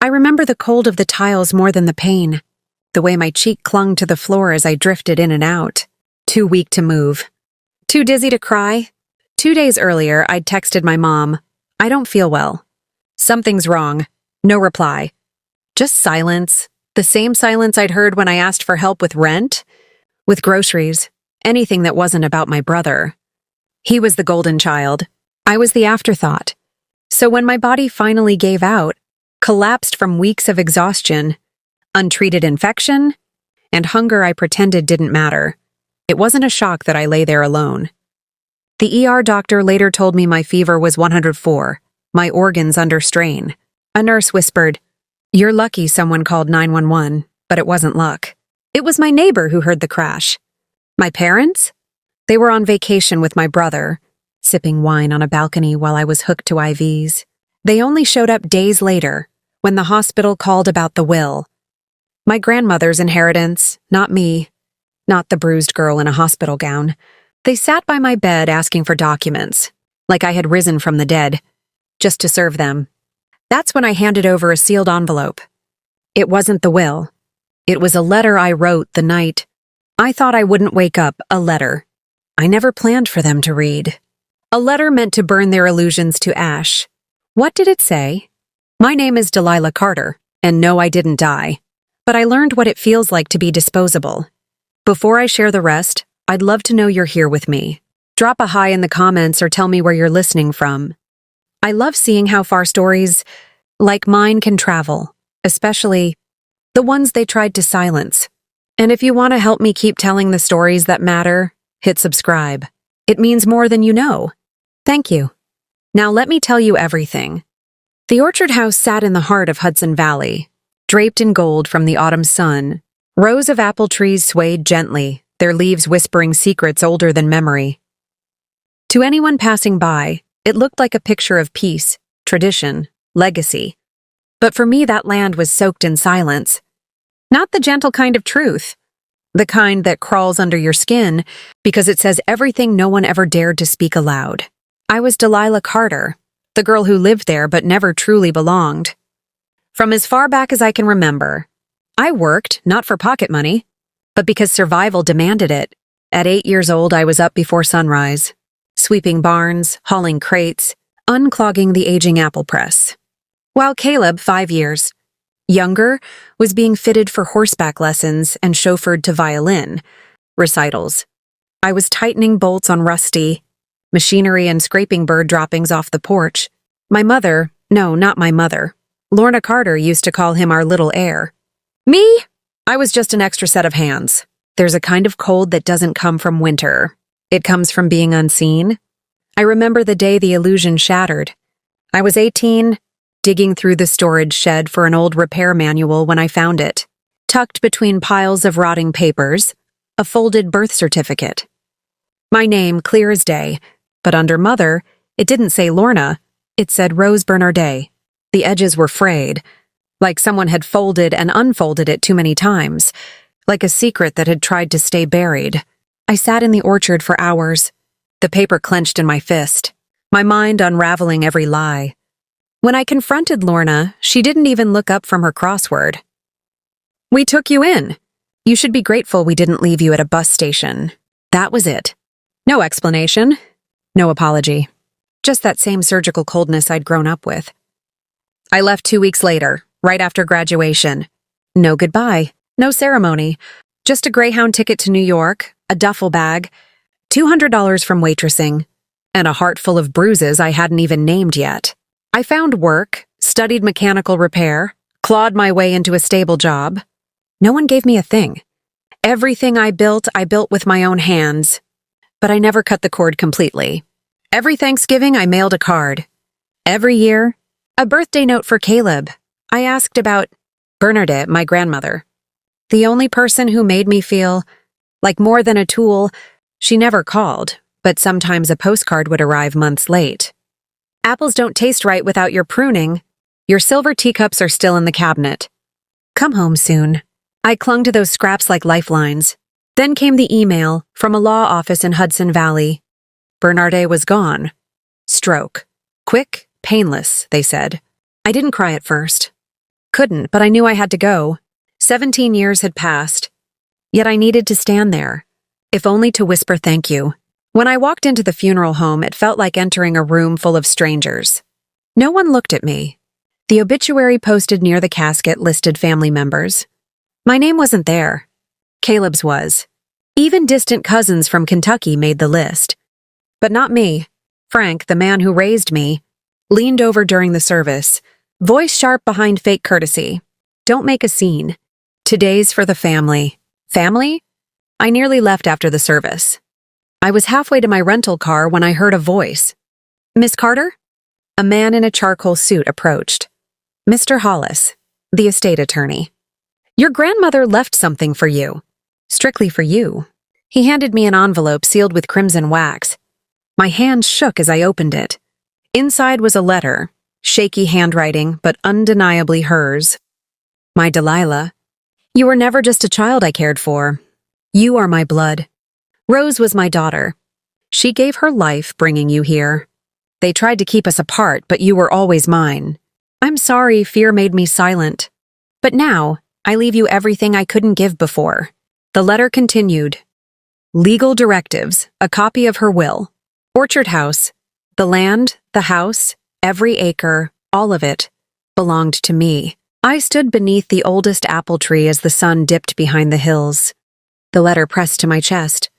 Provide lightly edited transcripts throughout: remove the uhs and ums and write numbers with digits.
I remember the cold of the tiles more than the pain, the way my cheek clung to the floor as I drifted in and out. Too weak to move. Too dizzy to cry. 2 days earlier, I'd texted my mom, "I don't feel well. Something's wrong." No reply. Just silence. The same silence I'd heard when I asked for help with rent, with groceries, anything that wasn't about my brother. He was the golden child. I was the afterthought. So when my body finally gave out, collapsed from weeks of exhaustion, untreated infection, and hunger I pretended didn't matter, it wasn't a shock that I lay there alone. The ER doctor later told me my fever was 104, my organs under strain. A nurse whispered, "You're lucky someone called 911, but it wasn't luck." It was my neighbor who heard the crash. My parents? They were on vacation with my brother, sipping wine on a balcony while I was hooked to IVs. They only showed up days later, when the hospital called about the will. My grandmother's inheritance, not me, not the bruised girl in a hospital gown. They sat by my bed asking for documents, like I had risen from the dead, just to serve them. That's when I handed over a sealed envelope. It wasn't the will. It was a letter I wrote the night I thought I wouldn't wake up, a letter I never planned for them to read. A letter meant to burn their illusions to ash. What did it say? My name is Delilah Carter, and no, I didn't die. But I learned what it feels like to be disposable. Before I share the rest, I'd love to know you're here with me. Drop a hi in the comments or tell me where you're listening from. I love seeing how far stories like mine can travel, especially the ones they tried to silence. And if you want to help me keep telling the stories that matter, hit subscribe. It means more than you know. Thank you. Now let me tell you everything. The orchard house sat in the heart of Hudson Valley, draped in gold from the autumn sun. Rows of apple trees swayed gently, their leaves whispering secrets older than memory. To anyone passing by, it looked like a picture of peace, tradition, legacy. But for me, that land was soaked in silence. Not the gentle kind of truth, the kind that crawls under your skin because it says everything no one ever dared to speak aloud. I was Delilah Carter, the girl who lived there but never truly belonged. From as far back as I can remember, I worked not for pocket money, but because survival demanded it. At 8 years old, I was up before sunrise, sweeping barns, hauling crates, unclogging the aging apple press. While Caleb, 5 years younger, was being fitted for horseback lessons and chauffeured to violin recitals. I was tightening bolts on rusty machinery and scraping bird droppings off the porch. My mother, no, not my mother, Lorna Carter used to call him our little heir. Me? I was just an extra set of hands. There's a kind of cold that doesn't come from winter. It comes from being unseen. I remember the day the illusion shattered. I was 18, digging through the storage shed for an old repair manual when I found it. Tucked between piles of rotting papers, a folded birth certificate. My name clear as day, but under Mother, it didn't say Lorna, it said Rose Bernardet. The edges were frayed, like someone had folded and unfolded it too many times, like a secret that had tried to stay buried. I sat in the orchard for hours, the paper clenched in my fist, my mind unraveling every lie. When I confronted Lorna, she didn't even look up from her crossword. "We took you in. You should be grateful we didn't leave you at a bus station." That was it. No explanation, no apology. Just that same surgical coldness I'd grown up with. I left 2 weeks later, right after graduation. No goodbye, no ceremony, just a Greyhound ticket to New York, a duffel bag, $200 from waitressing, and a heart full of bruises I hadn't even named yet. I found work, studied mechanical repair, clawed my way into a stable job. No one gave me a thing. Everything I built with my own hands. But I never cut the cord completely. Every Thanksgiving, I mailed a card. Every year, a birthday note for Caleb. I asked about Bernadette, my grandmother. The only person who made me feel like more than a tool. She never called, but sometimes a postcard would arrive months late. Apples don't taste right without your pruning. Your silver teacups are still in the cabinet. Come home soon. I clung to those scraps like lifelines. Then came the email from a law office in Hudson Valley. Bernardet was gone. Stroke. Quick, painless, they said. I didn't cry at first. Couldn't, but I knew I had to go. 17 years had passed. Yet I needed to stand there, if only to whisper thank you. When I walked into the funeral home, it felt like entering a room full of strangers. No one looked at me. The obituary posted near the casket listed family members. My name wasn't there. Caleb's was. Even distant cousins from Kentucky made the list. But not me. Frank, the man who raised me, leaned over during the service, voice sharp behind fake courtesy. Don't make a scene. Today's for the family. Family? I nearly left after the service. I was halfway to my rental car when I heard a voice. Miss Carter? A man in a charcoal suit approached. Mr. Hollis, the estate attorney. Your grandmother left something for you. Strictly for you. He handed me an envelope sealed with crimson wax. My hand shook as I opened it. Inside was a letter, shaky handwriting, but undeniably hers. My Delilah, you were never just a child I cared for. You are my blood. Rose was my daughter. She gave her life bringing you here. They tried to keep us apart, but you were always mine. I'm sorry fear made me silent. But now, I leave you everything I couldn't give before. The letter continued. Legal directives, a copy of her will. Orchard House. The land, the house, every acre, all of it, belonged to me. I stood beneath the oldest apple tree as the sun dipped behind the hills. The letter pressed to my chest.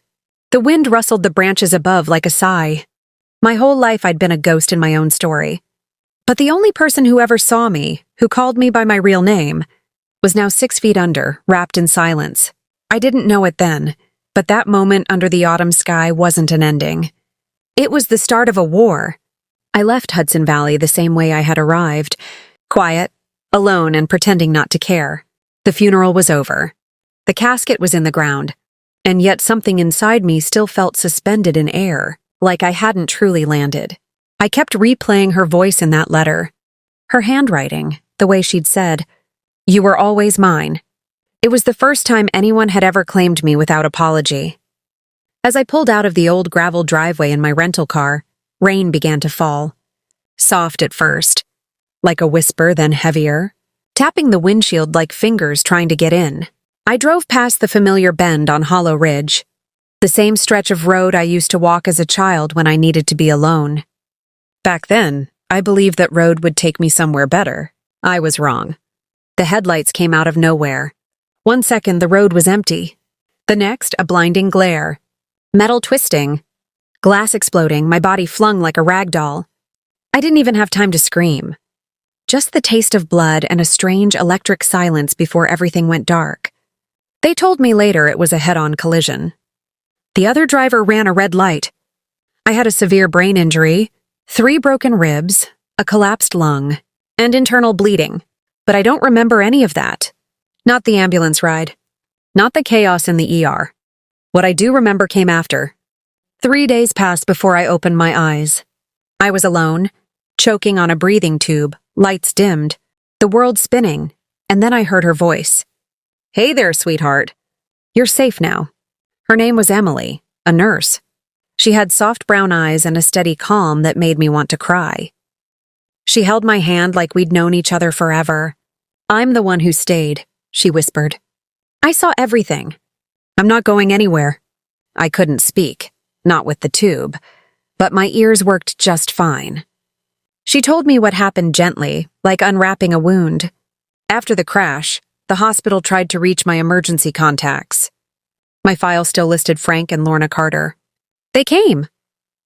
The wind rustled the branches above like a sigh. My whole life I'd been a ghost in my own story. But the only person who ever saw me, who called me by my real name, was now 6 feet under, wrapped in silence. I didn't know it then, but that moment under the autumn sky wasn't an ending. It was the start of a war. I left Hudson Valley the same way I had arrived, quiet, alone and pretending not to care. The funeral was over. The casket was in the ground, and yet something inside me still felt suspended in air, like I hadn't truly landed. I kept replaying her voice in that letter. Her handwriting, the way she'd said, "You were always mine." It was the first time anyone had ever claimed me without apology. As I pulled out of the old gravel driveway in my rental car, rain began to fall. Soft at first, like a whisper, then heavier, tapping the windshield like fingers trying to get in. I drove past the familiar bend on Hollow Ridge, the same stretch of road I used to walk as a child when I needed to be alone. Back then, I believed that road would take me somewhere better. I was wrong. The headlights came out of nowhere. 1 second, the road was empty. The next, a blinding glare. Metal twisting. Glass exploding, my body flung like a rag doll. I didn't even have time to scream. Just the taste of blood and a strange electric silence before everything went dark. They told me later it was a head-on collision. The other driver ran a red light. I had a severe brain injury, 3 broken ribs, a collapsed lung, and internal bleeding. But I don't remember any of that. Not the ambulance ride. Not the chaos in the ER. What I do remember came after. 3 days passed before I opened my eyes. I was alone, choking on a breathing tube, lights dimmed, the world spinning, and then I heard her voice. "Hey there, sweetheart. You're safe now." Her name was Emily, a nurse. She had soft brown eyes and a steady calm that made me want to cry. She held my hand like we'd known each other forever. "I'm the one who stayed," she whispered. "I saw everything. I'm not going anywhere." I couldn't speak, not with the tube, but my ears worked just fine. She told me what happened gently, like unwrapping a wound. After the crash, the hospital tried to reach my emergency contacts. My file still listed Frank and Lorna Carter. They came,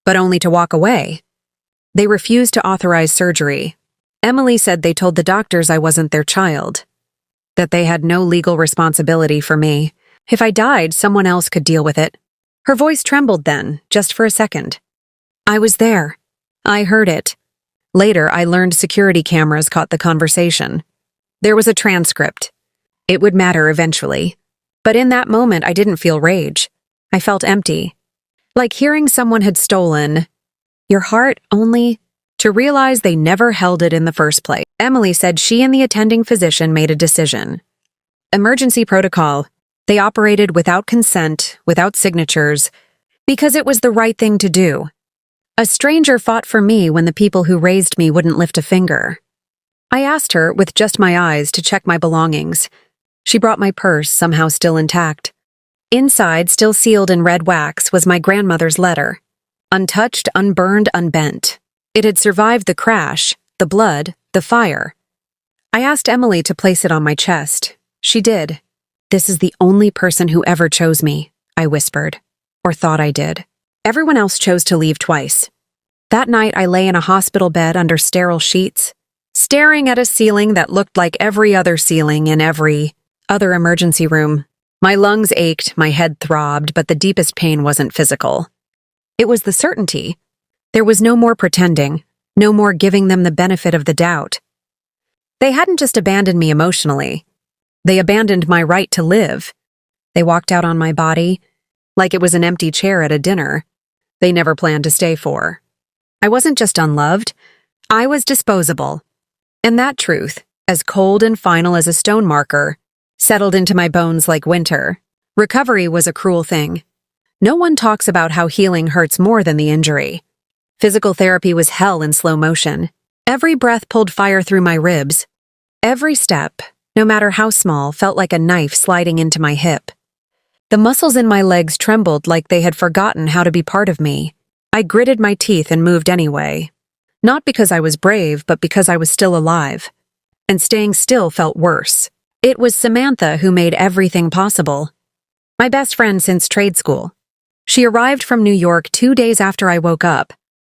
but only to walk away. They refused to authorize surgery. Emily said they told the doctors I wasn't their child, that they had no legal responsibility for me. If I died, someone else could deal with it. Her voice trembled then, just for a second. I was there. I heard it. Later, I learned security cameras caught the conversation. There was a transcript. It would matter eventually. But in that moment, I didn't feel rage. I felt empty. Like hearing someone had stolen your heart only to realize they never held it in the first place. Emily said she and the attending physician made a decision. Emergency protocol. They operated without consent, without signatures, because it was the right thing to do. A stranger fought for me when the people who raised me wouldn't lift a finger. I asked her, with just my eyes, to check my belongings. She brought my purse, somehow still intact. Inside, still sealed in red wax, was my grandmother's letter. Untouched, unburned, unbent. It had survived the crash, the blood, the fire. I asked Emily to place it on my chest. She did. "This is the only person who ever chose me," I whispered, or thought I did. Everyone else chose to leave twice. That night I lay in a hospital bed under sterile sheets, staring at a ceiling that looked like every other ceiling in every other emergency room. My lungs ached, my head throbbed, but the deepest pain wasn't physical. It was the certainty. There was no more pretending, no more giving them the benefit of the doubt. They hadn't just abandoned me emotionally. They abandoned my right to live. They walked out on my body like it was an empty chair at a dinner they never planned to stay for. I wasn't just unloved, I was disposable. And that truth, as cold and final as a stone marker, settled into my bones like winter. Recovery was a cruel thing. No one talks about how healing hurts more than the injury. Physical therapy was hell in slow motion. Every breath pulled fire through my ribs. Every step, no matter how small, felt like a knife sliding into my hip. The muscles in my legs trembled like they had forgotten how to be part of me. I gritted my teeth and moved anyway. Not because I was brave, but because I was still alive. And staying still felt worse. It was Samantha who made everything possible. My best friend since trade school. She arrived from New York 2 days after I woke up,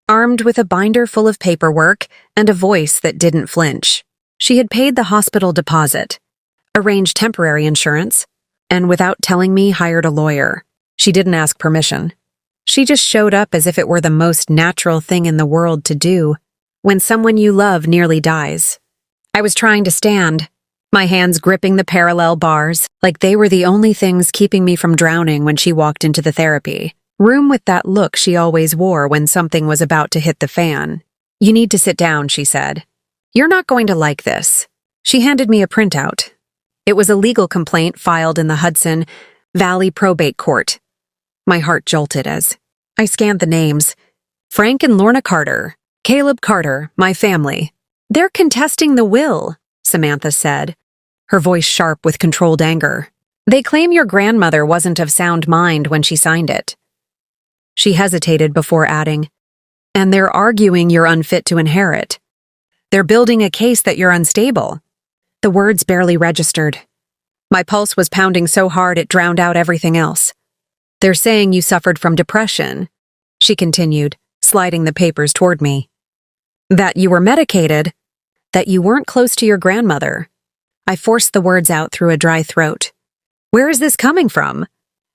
armed with a binder full of paperwork and a voice that didn't flinch. She had paid the hospital deposit, arranged temporary insurance, and without telling me, hired a lawyer. She didn't ask permission. She just showed up as if it were the most natural thing in the world to do when someone you love nearly dies. I was trying to stand, my hands gripping the parallel bars like they were the only things keeping me from drowning when she walked into the therapy room with that look she always wore when something was about to hit the fan. "You need to sit down," she said. "You're not going to like this." She handed me a printout. It was a legal complaint filed in the Hudson Valley Probate Court. My heart jolted as I scanned the names. Frank and Lorna Carter, Caleb Carter, my family. "They're contesting the will," Samantha said, her voice sharp with controlled anger. "They claim your grandmother wasn't of sound mind when she signed it." She hesitated before adding, "And they're arguing you're unfit to inherit. They're building a case that you're unstable." The words barely registered. My pulse was pounding so hard it drowned out everything else. "They're saying you suffered from depression," she continued, sliding the papers toward me. "That you were medicated, that you weren't close to your grandmother." I forced the words out through a dry throat. "Where is this coming from?"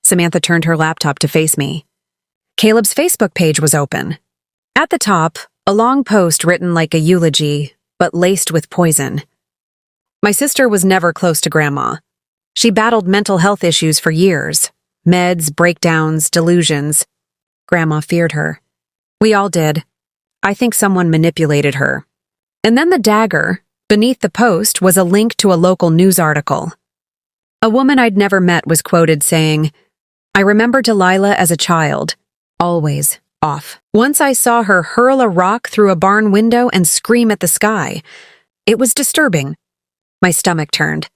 Samantha turned her laptop to face me. Caleb's Facebook page was open. At the top, a long post written like a eulogy, but laced with poison. My sister was never close to Grandma. She battled mental health issues for years. Meds, breakdowns, delusions. Grandma feared her. We all did. I think someone manipulated her. And then the dagger, beneath the post, was a link to a local news article. A woman I'd never met was quoted saying, "I remember Delilah as a child. Always off. Once I saw her hurl a rock through a barn window and scream at the sky. It was disturbing." My stomach turned.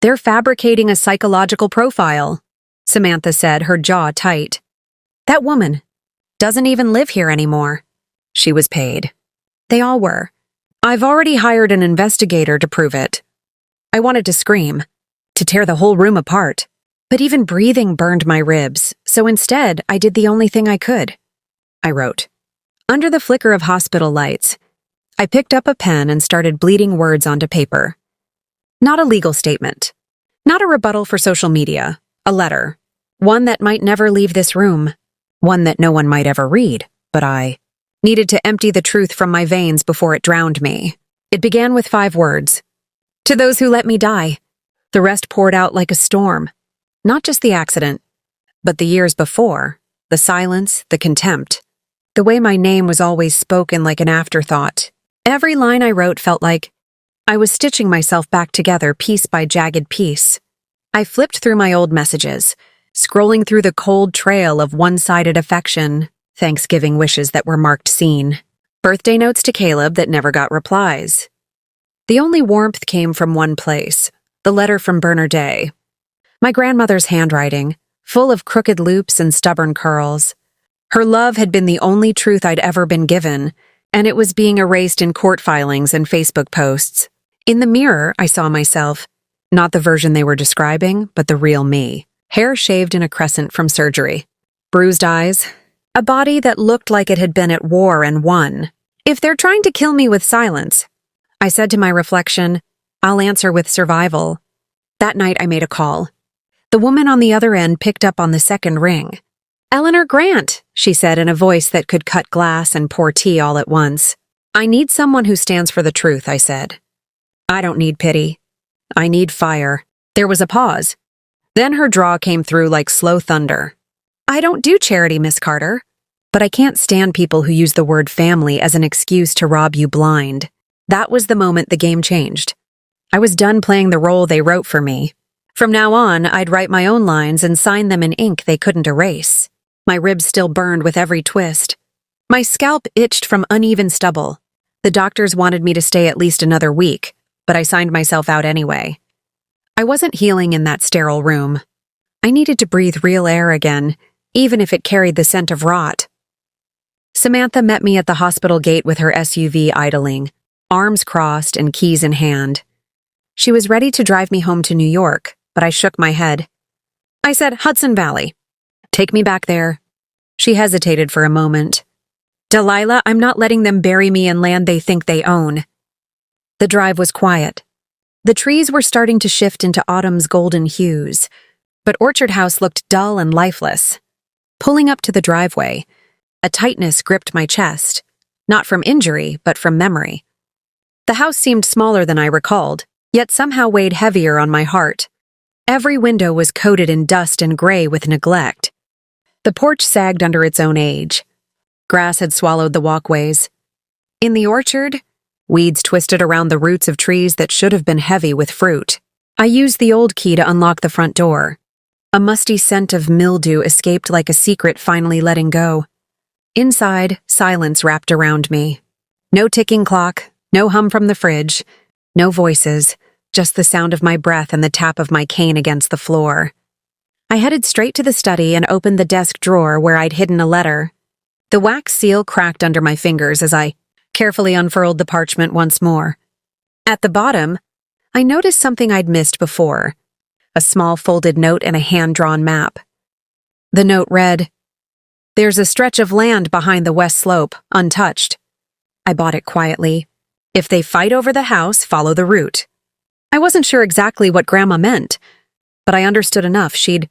"They're fabricating a psychological profile," Samantha said, her jaw tight. "That woman doesn't even live here anymore." She was paid. They all were. "I've already hired an investigator to prove it." I wanted to scream, to tear the whole room apart. But even breathing burned my ribs, so instead I did the only thing I could. I wrote. Under the flicker of hospital lights, I picked up a pen and started bleeding words onto paper. Not a legal statement. Not a rebuttal for social media. A letter. One that might never leave this room. One that no one might ever read, but I needed to empty the truth from my veins before it drowned me. It began with 5 words. To those who let me die. The rest poured out like a storm. Not just the accident, but the years before, the silence, the contempt, the way my name was always spoken like an afterthought. Every line I wrote felt like I was stitching myself back together piece by jagged piece. I flipped through my old messages, scrolling through the cold trail of one-sided affection, Thanksgiving wishes that were marked seen, birthday notes to Caleb that never got replies. The only warmth came from one place, the letter from Bernardet. My grandmother's handwriting, full of crooked loops and stubborn curls. Her love had been the only truth I'd ever been given, and it was being erased in court filings and Facebook posts. In the mirror, I saw myself, not the version they were describing, but the real me. Hair shaved in a crescent from surgery. Bruised eyes. A body that looked like it had been at war and won. If they're trying to kill me with silence, I said to my reflection, I'll answer with survival. That night I made a call. The woman on the other end picked up on the second ring. "Eleanor Grant," she said in a voice that could cut glass and pour tea all at once. "I need someone who stands for the truth," I said. "I don't need pity. I need fire." There was a pause. Then her draw came through like slow thunder. "I don't do charity, Miss Carter. But I can't stand people who use the word family as an excuse to rob you blind." That was the moment the game changed. I was done playing the role they wrote for me. From now on, I'd write my own lines and sign them in ink they couldn't erase. My ribs still burned with every twist. My scalp itched from uneven stubble. The doctors wanted me to stay at least another week, but I signed myself out anyway. I wasn't healing in that sterile room. I needed to breathe real air again, even if it carried the scent of rot. Samantha met me at the hospital gate with her SUV idling, arms crossed and keys in hand. She was ready to drive me home to New York, but I shook my head. I said, "Hudson Valley. Take me back there." She hesitated for a moment. "Delilah, I'm not letting them bury me in land they think they own." The drive was quiet. The trees were starting to shift into autumn's golden hues, but Orchard House looked dull and lifeless. Pulling up to the driveway, a tightness gripped my chest, not from injury, but from memory. The house seemed smaller than I recalled, yet somehow weighed heavier on my heart. Every window was coated in dust and gray with neglect. The porch sagged under its own age. Grass had swallowed the walkways. In the orchard, weeds twisted around the roots of trees that should have been heavy with fruit. I used the old key to unlock the front door. A musty scent of mildew escaped like a secret finally letting go. Inside, silence wrapped around me. No ticking clock, no hum from the fridge, no voices, just the sound of my breath and the tap of my cane against the floor. I headed straight to the study and opened the desk drawer where I'd hidden a letter. The wax seal cracked under my fingers as I carefully unfurled the parchment once more. At the bottom, I noticed something I'd missed before, a small folded note and a hand-drawn map. The note read, "There's a stretch of land behind the west slope, untouched." I bought it quietly. "If they fight over the house, follow the route." I wasn't sure exactly what Grandma meant, but I understood enough. She'd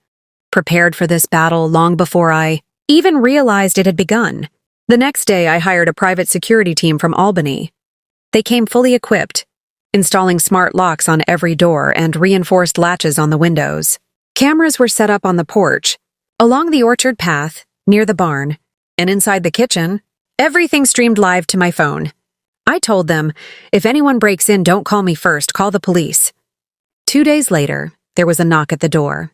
prepared for this battle long before I even realized it had begun. The next day, I hired a private security team from Albany. They came fully equipped, installing smart locks on every door and reinforced latches on the windows. Cameras were set up on the porch, along the orchard path, near the barn, and inside the kitchen. Everything streamed live to my phone. I told them, if anyone breaks in, don't call me first, call the police. 2 days later, there was a knock at the door.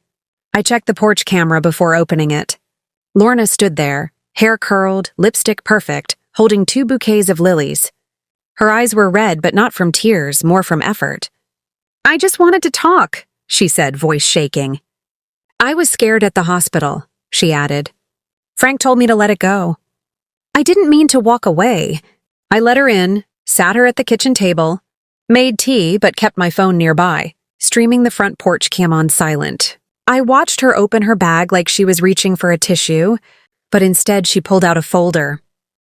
I checked the porch camera before opening it. Lorna stood there, hair curled, lipstick perfect, holding 2 bouquets of lilies. Her eyes were red, but not from tears, more from effort. "I just wanted to talk," she said, voice shaking. "I was scared at the hospital," she added. "Frank told me to let it go." I didn't mean to walk away. I let her in, sat her at the kitchen table, made tea but kept my phone nearby, streaming the front porch cam on silent. I watched her open her bag like she was reaching for a tissue, but instead she pulled out a folder.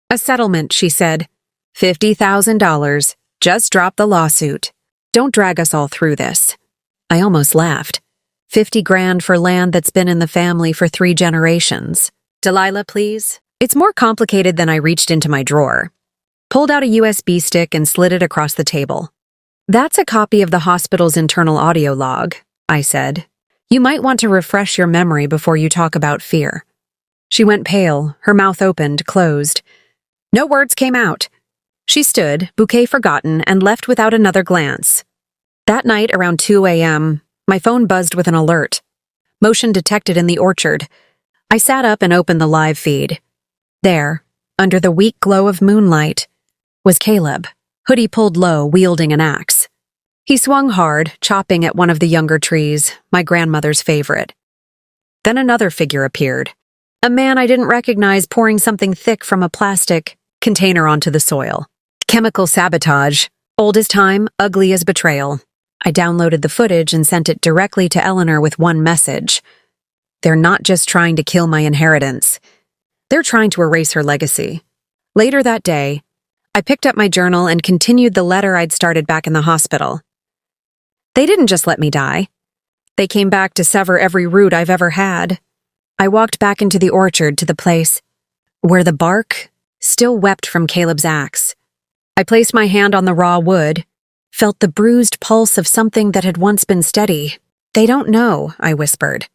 "A settlement," she said. $50,000. Just drop the lawsuit. Don't drag us all through this." I almost laughed. 50 grand for land that's been in the family for 3 generations. "Delilah, please." It's more complicated than I reached into my drawer. Pulled out a USB stick and slid it across the table. "That's a copy of the hospital's internal audio log," I said. "You might want to refresh your memory before you talk about fear." She went pale, her mouth opened, closed. No words came out. She stood, bouquet forgotten, and left without another glance. That night, around 2 a.m., my phone buzzed with an alert. Motion detected in the orchard. I sat up and opened the live feed. There, under the weak glow of moonlight, was Caleb, hoodie pulled low, wielding an axe. He swung hard, chopping at one of the younger trees, my grandmother's favorite. Then another figure appeared. A man I didn't recognize pouring something thick from a plastic container onto the soil. Chemical sabotage. Old as time, ugly as betrayal. I downloaded the footage and sent it directly to Eleanor with one message. They're not just trying to kill my inheritance. They're trying to erase her legacy. Later that day, I picked up my journal and continued the letter I'd started back in the hospital. They didn't just let me die. They came back to sever every root I've ever had. I walked back into the orchard to the place where the bark still wept from Caleb's axe. I placed my hand on the raw wood, felt the bruised pulse of something that had once been steady. They don't know, I whispered,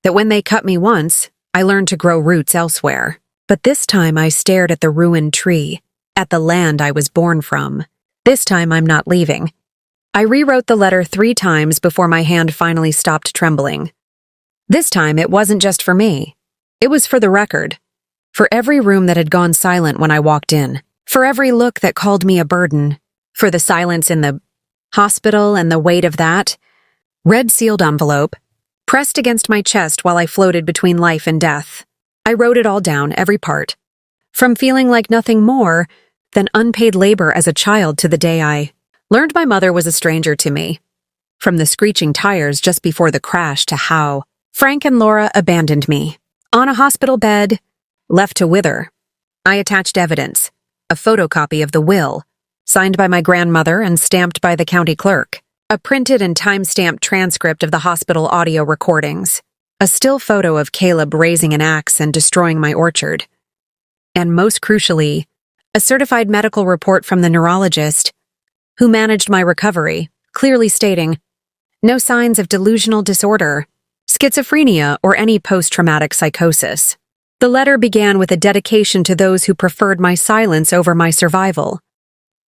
that when they cut me once, I learned to grow roots elsewhere. But this time I stared at the ruined tree, at the land I was born from. This time I'm not leaving. I rewrote the letter 3 times before my hand finally stopped trembling. This time it wasn't just for me. It was for the record. For every room that had gone silent when I walked in. For every look that called me a burden. For the silence in the hospital and the weight of that. Red sealed envelope, pressed against my chest while I floated between life and death. I wrote it all down, every part. From feeling like nothing more than unpaid labor as a child to the day I learned my mother was a stranger to me. From the screeching tires just before the crash to how Frank and Laura abandoned me. On a hospital bed, left to wither. I attached evidence, a photocopy of the will, signed by my grandmother and stamped by the county clerk, a printed and time-stamped transcript of the hospital audio recordings, a still photo of Caleb raising an axe and destroying my orchard, and most crucially, a certified medical report from the neurologist who managed my recovery, clearly stating, no signs of delusional disorder, schizophrenia, or any post-traumatic psychosis. The letter began with a dedication to those who preferred my silence over my survival.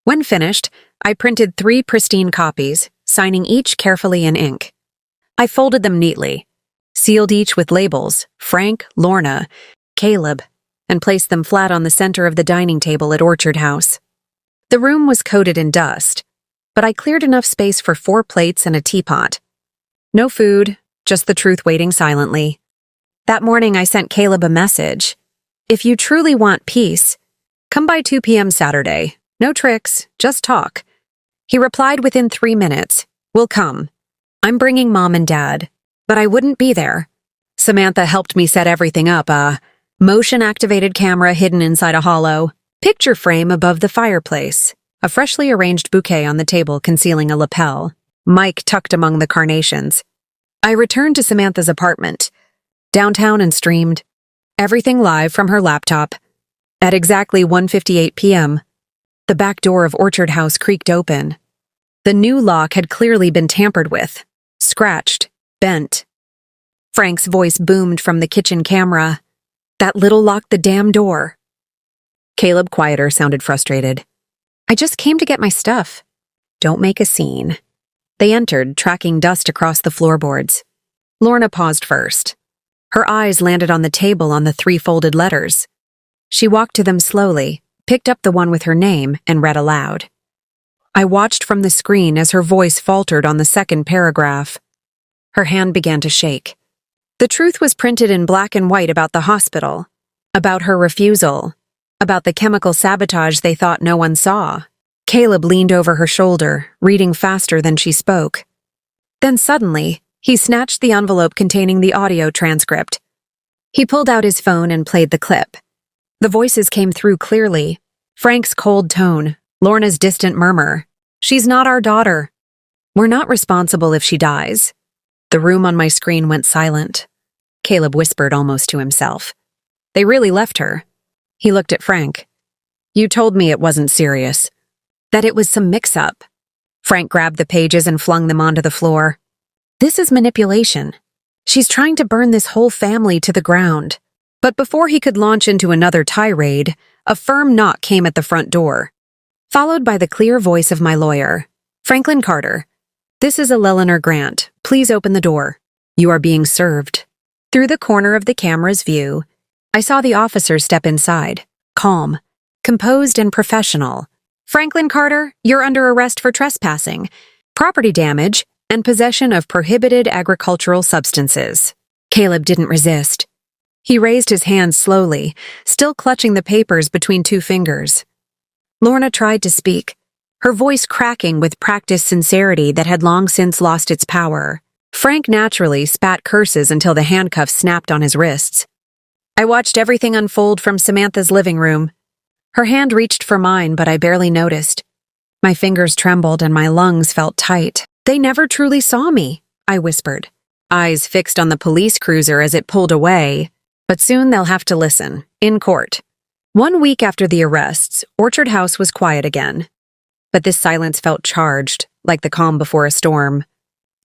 When finished, I printed 3 pristine copies, signing each carefully in ink. I folded them neatly, sealed each with labels, Frank, Lorna, Caleb, and placed them flat on the center of the dining table at Orchard House. The room was coated in dust, but I cleared enough space for 4 plates and a teapot. No food, just the truth waiting silently. That morning I sent Caleb a message. If you truly want peace, come by 2 p.m. Saturday. No tricks, just talk. He replied within 3 minutes. We'll come. I'm bringing Mom and Dad, but I wouldn't be there. Samantha helped me set everything up, a motion-activated camera hidden inside a hollow, picture frame above the fireplace, a freshly arranged bouquet on the table concealing a lapel, Mike tucked among the carnations. I returned to Samantha's apartment, downtown, and streamed everything live from her laptop. At exactly 1:58 p.m., the back door of Orchard House creaked open. The new lock had clearly been tampered with, scratched, bent. Frank's voice boomed from the kitchen camera. That little locked the damn door. Caleb, quieter, sounded frustrated. I just came to get my stuff. Don't make a scene. They entered, tracking dust across the floorboards. Lorna paused first. Her eyes landed on the table on the 3 folded letters. She walked to them slowly, picked up the one with her name, and read aloud. I watched from the screen as her voice faltered on the 2nd paragraph. Her hand began to shake. The truth was printed in black and white about the hospital, about her refusal, about the chemical sabotage they thought no one saw. Caleb leaned over her shoulder, reading faster than she spoke. Then suddenly, he snatched the envelope containing the audio transcript. He pulled out his phone and played the clip. The voices came through clearly. Frank's cold tone, Lorna's distant murmur. She's not our daughter. We're not responsible if she dies. The room on my screen went silent. Caleb whispered almost to himself. They really left her. He looked at Frank. You told me it wasn't serious. That it was some mix-up. Frank grabbed the pages and flung them onto the floor. This is manipulation. She's trying to burn this whole family to the ground. But before he could launch into another tirade, a firm knock came at the front door, followed by the clear voice of my lawyer. Franklin Carter. This is Eleanor Grant. Please open the door. You are being served. Through the corner of the camera's view, I saw the officer step inside, calm, composed, and professional. Franklin Carter, you're under arrest for trespassing. property damage, and possession of prohibited agricultural substances. Caleb didn't resist. He raised his hands slowly, still clutching the papers between two fingers. Lorna tried to speak, her voice cracking with practiced sincerity that had long since lost its power. Frank naturally spat curses until the handcuffs snapped on his wrists. I watched everything unfold from Samantha's living room. Her hand reached for mine, but I barely noticed. My fingers trembled and my lungs felt tight. They never truly saw me, I whispered, eyes fixed on the police cruiser as it pulled away. But soon they'll have to listen, in court. 1 week after the arrests, Orchard House was quiet again. But this silence felt charged, like the calm before a storm.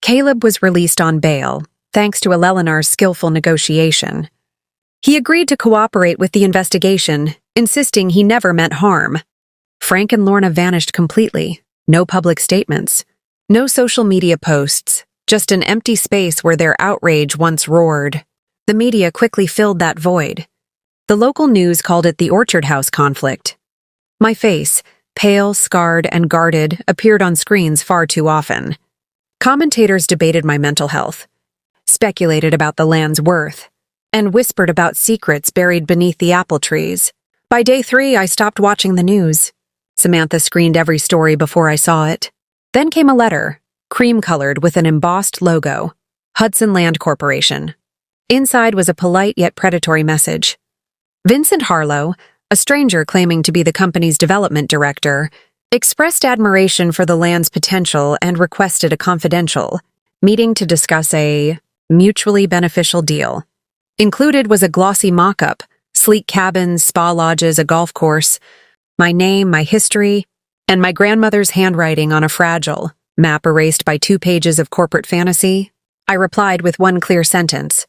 Caleb was released on bail, thanks to Eleanor's skillful negotiation. He agreed to cooperate with the investigation, insisting he never meant harm. Frank and Lorna vanished completely. No public statements. No social media posts. Just an empty space where their outrage once roared. The media quickly filled that void. The local news called it the Orchard House conflict. My face, pale, scarred, and guarded, appeared on screens far too often. Commentators debated my mental health, speculated about the land's worth, and whispered about secrets buried beneath the apple trees. By day 3, I stopped watching the news. Samantha screened every story before I saw it. Then came a letter, cream-colored with an embossed logo, Hudson Land Corporation. Inside was a polite yet predatory message. Vincent Harlow, a stranger claiming to be the company's development director, expressed admiration for the land's potential and requested a confidential meeting to discuss a mutually beneficial deal. Included was a glossy mock-up, sleek cabins, spa lodges, a golf course, my name, my history, and my grandmother's handwriting on a fragile map erased by 2 pages of corporate fantasy. I replied with one clear sentence.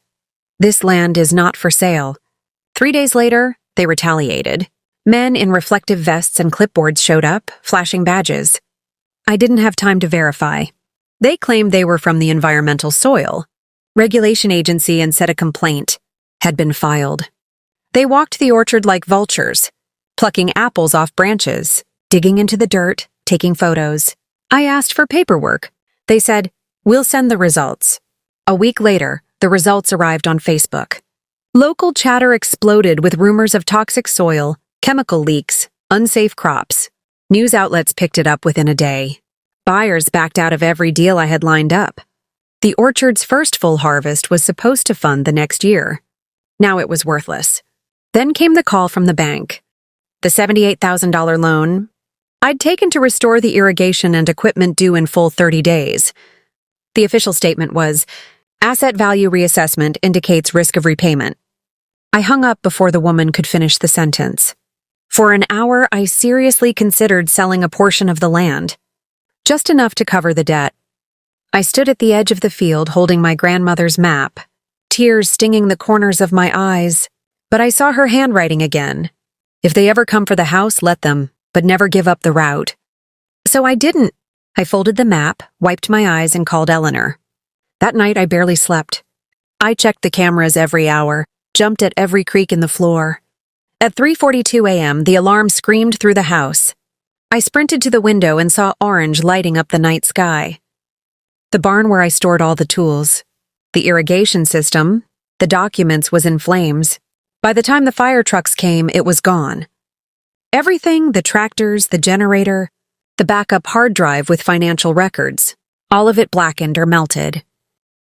This land is not for sale. 3 days later, they retaliated. Men in reflective vests and clipboards showed up, flashing badges. I didn't have time to verify. They claimed they were from the environmental soil regulation agency and said a complaint had been filed. They walked the orchard like vultures, plucking apples off branches, digging into the dirt, taking photos. I asked for paperwork. They said, "We'll send the results." A week later, the results arrived on Facebook. Local chatter exploded with rumors of toxic soil, chemical leaks, unsafe crops. News outlets picked it up within a day. Buyers backed out of every deal I had lined up. The orchard's first full harvest was supposed to fund the next year. Now it was worthless. Then came the call from the bank. The $78,000 loan I'd taken to restore the irrigation and equipment due in full 30 days. The official statement was, asset value reassessment indicates risk of repayment. I hung up before the woman could finish the sentence. For an hour, I seriously considered selling a portion of the land, just enough to cover the debt. I stood at the edge of the field holding my grandmother's map, tears stinging the corners of my eyes, but I saw her handwriting again. If they ever come for the house, let them, but never give up the route. So I didn't. I folded the map, wiped my eyes, and called Eleanor. That night, I barely slept. I checked the cameras every hour, jumped at every creak in the floor. At 3:42 a.m., the alarm screamed through the house. I sprinted to the window and saw orange lighting up the night sky. The barn where I stored all the tools, the irrigation system, the documents was in flames. By the time the fire trucks came, it was gone. Everything, the tractors, the generator, the backup hard drive with financial records, all of it blackened or melted.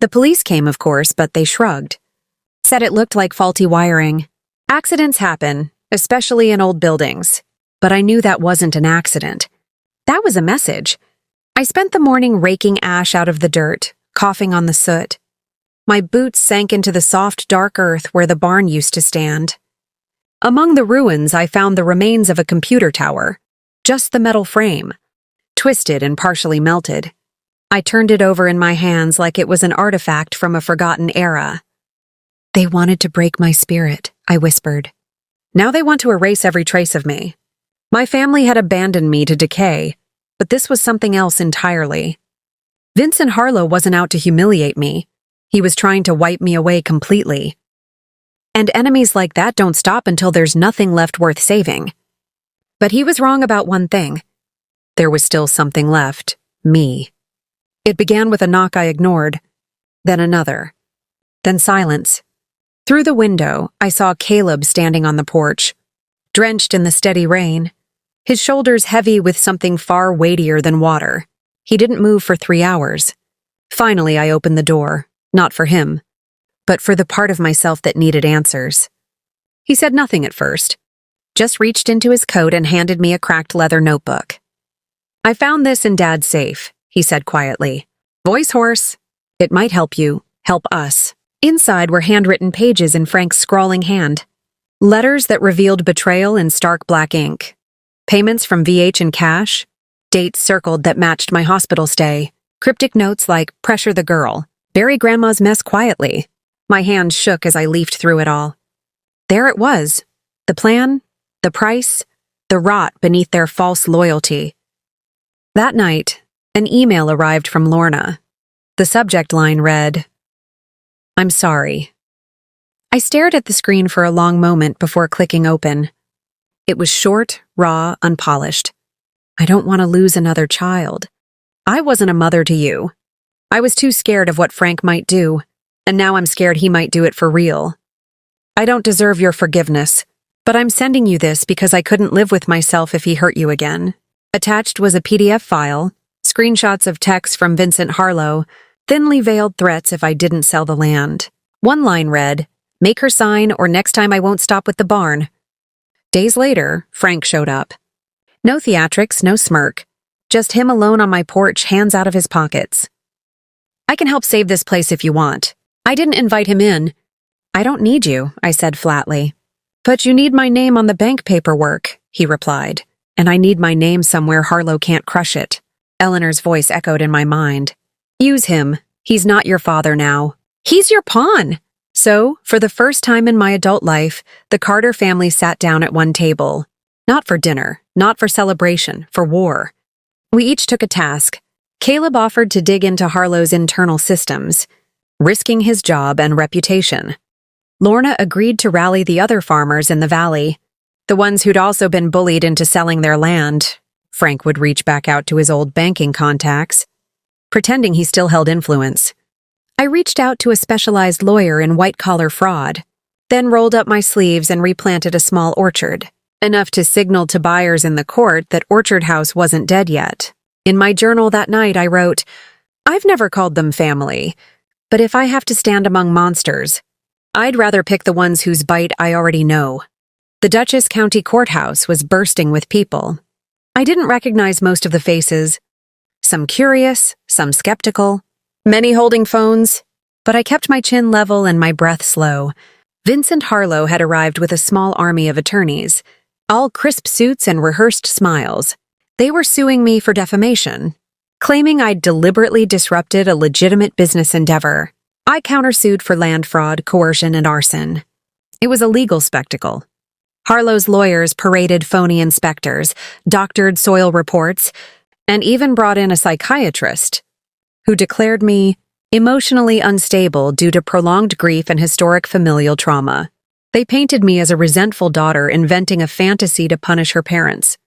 The police came, of course, but they shrugged. Said it looked like faulty wiring. Accidents happen, especially in old buildings. But I knew that wasn't an accident. That was a message. I spent the morning raking ash out of the dirt, coughing on the soot. My boots sank into the soft, dark earth where the barn used to stand. Among the ruins, I found the remains of a computer tower, just the metal frame, twisted and partially melted. I turned it over in my hands like it was an artifact from a forgotten era. They wanted to break my spirit, I whispered. Now they want to erase every trace of me. My family had abandoned me to decay, but this was something else entirely. Vincent Harlow wasn't out to humiliate me. He was trying to wipe me away completely. And enemies like that don't stop until there's nothing left worth saving. But he was wrong about one thing. There was still something left, me. It began with a knock I ignored, then another, then silence. Through the window, I saw Caleb standing on the porch, drenched in the steady rain, his shoulders heavy with something far weightier than water. He didn't move for 3 hours. Finally, I opened the door, not for him, but for the part of myself that needed answers. He said nothing at first, just reached into his coat and handed me a cracked leather notebook. "I found this in Dad's safe," he said quietly. "Voice hoarse. It might help you, help us." Inside were handwritten pages in Frank's scrawling hand. Letters that revealed betrayal in stark black ink. Payments from VH in cash. Dates circled that matched my hospital stay. Cryptic notes like, "Pressure the girl. Bury Grandma's mess quietly." My hands shook as I leafed through it all. There it was. The plan, the price, the rot beneath their false loyalty. That night, an email arrived from Lorna. The subject line read, "I'm sorry." I stared at the screen for a long moment before clicking open. It was short, raw, unpolished. "I don't want to lose another child. I wasn't a mother to you. I was too scared of what Frank might do, and now I'm scared he might do it for real. I don't deserve your forgiveness, but I'm sending you this because I couldn't live with myself if he hurt you again." Attached was a PDF file, screenshots of texts from Vincent Harlow, thinly veiled threats if I didn't sell the land. One line read, "Make her sign or next time I won't stop with the barn." Days later, Frank showed up. No theatrics, no smirk. Just him alone on my porch, hands out of his pockets. "I can help save this place if you want. I didn't invite him in." "I don't need you," I said flatly. "But you need my name on the bank paperwork," he replied. "And I need my name somewhere Harlow can't crush it." Eleanor's voice echoed in my mind. "Use him. He's not your father now. He's your pawn." So, for the first time in my adult life, the Carter family sat down at one table. Not for dinner, not for celebration, for war. We each took a task. Caleb offered to dig into Harlow's internal systems, risking his job and reputation. Lorna agreed to rally the other farmers in the valley, the ones who'd also been bullied into selling their land. Frank would reach back out to his old banking contacts, pretending he still held influence. I reached out to a specialized lawyer in white-collar fraud, then rolled up my sleeves and replanted a small orchard, enough to signal to buyers in the court that Orchard House wasn't dead yet. In my journal that night, I wrote, "I've never called them family, but if I have to stand among monsters, I'd rather pick the ones whose bite I already know." The Dutchess County Courthouse was bursting with people. I didn't recognize most of the faces, some curious, some skeptical, many holding phones, but I kept my chin level and my breath slow. Vincent Harlow had arrived with a small army of attorneys, all crisp suits and rehearsed smiles. They were suing me for defamation, claiming I'd deliberately disrupted a legitimate business endeavor. I countersued for land fraud, coercion, and arson. It was a legal spectacle. Harlow's lawyers paraded phony inspectors, doctored soil reports, and even brought in a psychiatrist who declared me emotionally unstable due to prolonged grief and historic familial trauma. They painted me as a resentful daughter inventing a fantasy to punish her parents.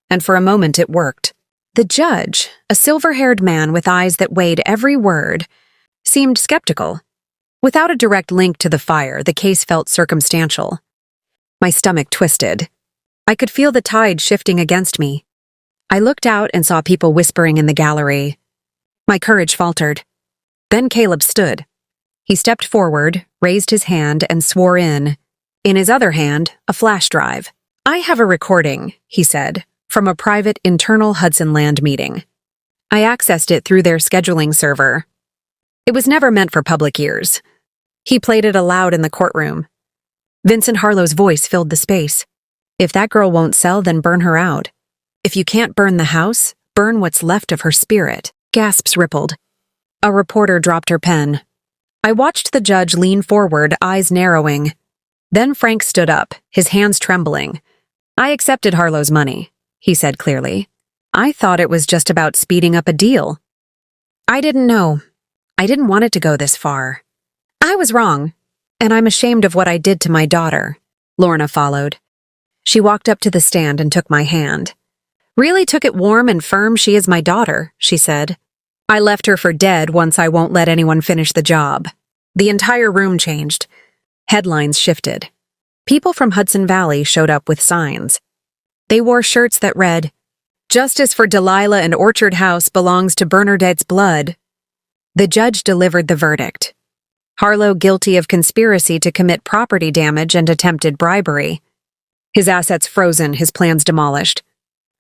And for a moment it worked. The judge, a silver-haired man with eyes that weighed every word, seemed skeptical. Without a direct link to the fire, the case felt circumstantial. My stomach twisted. I could feel the tide shifting against me. I looked out and saw people whispering in the gallery. My courage faltered. Then Caleb stood. He stepped forward, raised his hand, and swore in his other hand, a flash drive. "I have a recording," he said, "from a private internal Hudson Land meeting. I accessed it through their scheduling server. It was never meant for public ears." He played it aloud in the courtroom. Vincent Harlow's voice filled the space. "If that girl won't sell, then burn her out. If you can't burn the house, burn what's left of her spirit." Gasps rippled. A reporter dropped her pen. I watched the judge lean forward, eyes narrowing. Then Frank stood up, his hands trembling. "I accepted Harlow's money," he said clearly. "I thought it was just about speeding up a deal. I didn't know. I didn't want it to go this far. I was wrong, and I'm ashamed of what I did to my daughter." Lorna followed. She walked up to the stand and took my hand. "Really took it warm and firm. She is my daughter," she said. I left her for dead once I won't let anyone finish the job. The entire room changed. Headlines shifted. People from Hudson Valley showed up with signs. They wore shirts that read, "Justice for Delilah and Orchard House belongs to Bernadette's blood." The judge delivered the verdict. Harlow guilty of conspiracy to commit property damage and attempted bribery. His assets frozen, his plans demolished.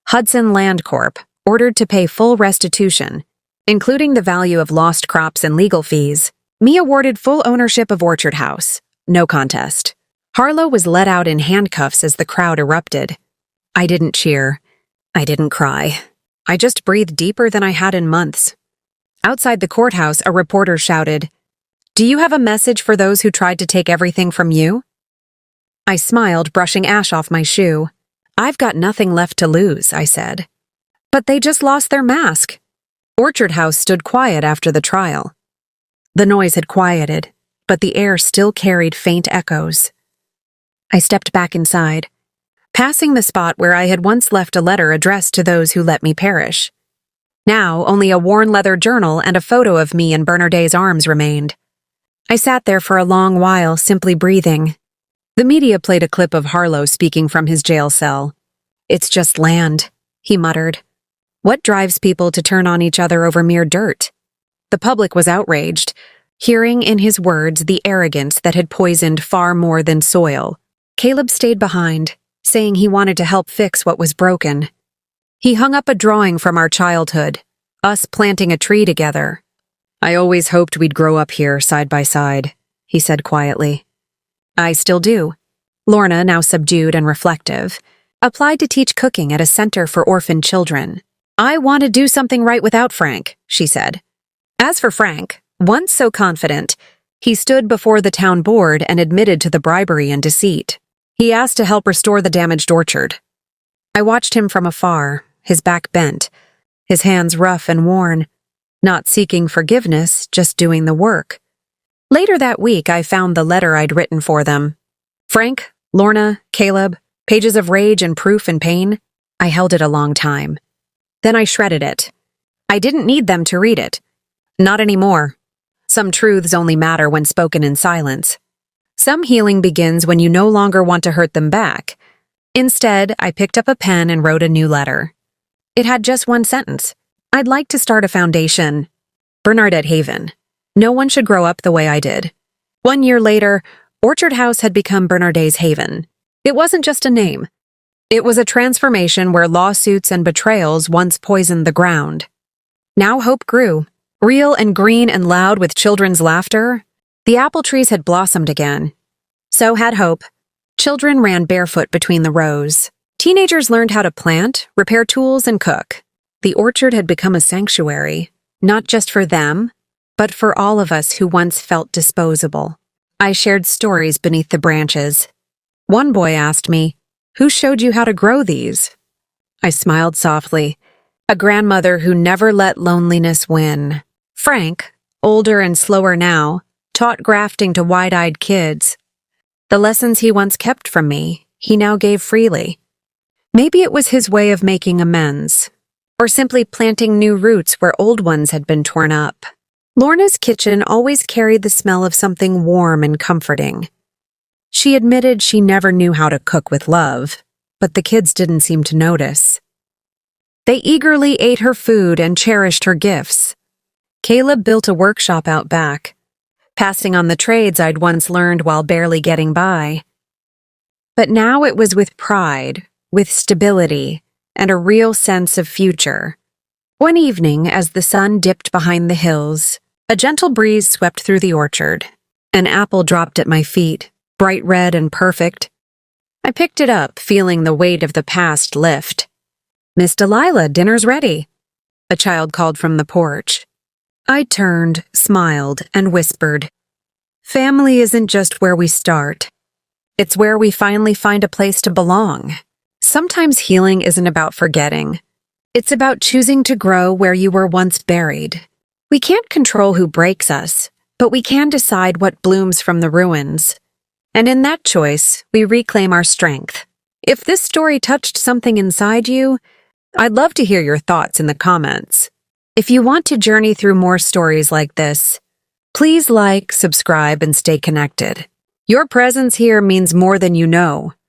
Hudson Land Corp. Ordered to pay full restitution, including the value of lost crops and legal fees. Me awarded full ownership of Orchard House. No contest. Harlow was let out in handcuffs as the crowd erupted. I didn't cheer. I didn't cry. I just breathed deeper than I had in months. Outside the courthouse, a reporter shouted, "Do you have a message for those who tried to take everything from you?" I smiled, brushing ash off my shoe. "I've got nothing left to lose," I said. "But they just lost their mask." Orchard House stood quiet after the trial. The noise had quieted, but the air still carried faint echoes. I stepped back inside, passing the spot where I had once left a letter addressed to those who let me perish. Now, only a worn leather journal and a photo of me in Bernadette's arms remained. I sat there for a long while, simply breathing. The media played a clip of Harlow speaking from his jail cell. "It's just land," he muttered. "What drives people to turn on each other over mere dirt?" The public was outraged, hearing in his words the arrogance that had poisoned far more than soil. Caleb stayed behind, saying he wanted to help fix what was broken. He hung up a drawing from our childhood, us planting a tree together. "I always hoped we'd grow up here side by side," he said quietly. "I still do." Lorna, now subdued and reflective, applied to teach cooking at a center for orphaned children. "I want to do something right without Frank," she said. As for Frank, once so confident, he stood before the town board and admitted to the bribery and deceit. He asked to help restore the damaged orchard. I watched him from afar, his back bent, his hands rough and worn, not seeking forgiveness, just doing the work. Later that week, I found the letter I'd written for them. Frank, Lorna, Caleb, pages of rage and proof and pain. I held it a long time. Then I shredded it. I didn't need them to read it. Not anymore. Some truths only matter when spoken in silence. Some healing begins when you no longer want to hurt them back. Instead, I picked up a pen and wrote a new letter. It had just one sentence. I'd like to start a foundation. Bernadette Haven. No one should grow up the way I did. 1 year later, Orchard House had become Bernadette's Haven. It wasn't just a name. It was a transformation where lawsuits and betrayals once poisoned the ground. Now hope grew, real and green and loud with children's laughter. The apple trees had blossomed again. So had hope. Children ran barefoot between the rows. Teenagers learned how to plant, repair tools, and cook. The orchard had become a sanctuary, not just for them, but for all of us who once felt disposable. I shared stories beneath the branches. One boy asked me, "Who showed you how to grow these?" I smiled softly. A grandmother who never let loneliness win. Frank, older and slower now, taught grafting to wide-eyed kids. The lessons he once kept from me, he now gave freely. Maybe it was his way of making amends, or simply planting new roots where old ones had been torn up. Lorna's kitchen always carried the smell of something warm and comforting. She admitted she never knew how to cook with love, but the kids didn't seem to notice. They eagerly ate her food and cherished her gifts. Caleb built a workshop out back, passing on the trades I'd once learned while barely getting by. But now it was with pride, with stability, and a real sense of future. One evening, as the sun dipped behind the hills, a gentle breeze swept through the orchard. An apple dropped at my feet, bright red and perfect. I picked it up, feeling the weight of the past lift. "Miss Delilah, dinner's ready," a child called from the porch. I turned, smiled, and whispered, "Family isn't just where we start. It's where we finally find a place to belong." Sometimes healing isn't about forgetting. It's about choosing to grow where you were once buried. We can't control who breaks us, but we can decide what blooms from the ruins. And in that choice, we reclaim our strength. If this story touched something inside you, I'd love to hear your thoughts in the comments. If you want to journey through more stories like this, please like, subscribe, and stay connected. Your presence here means more than you know.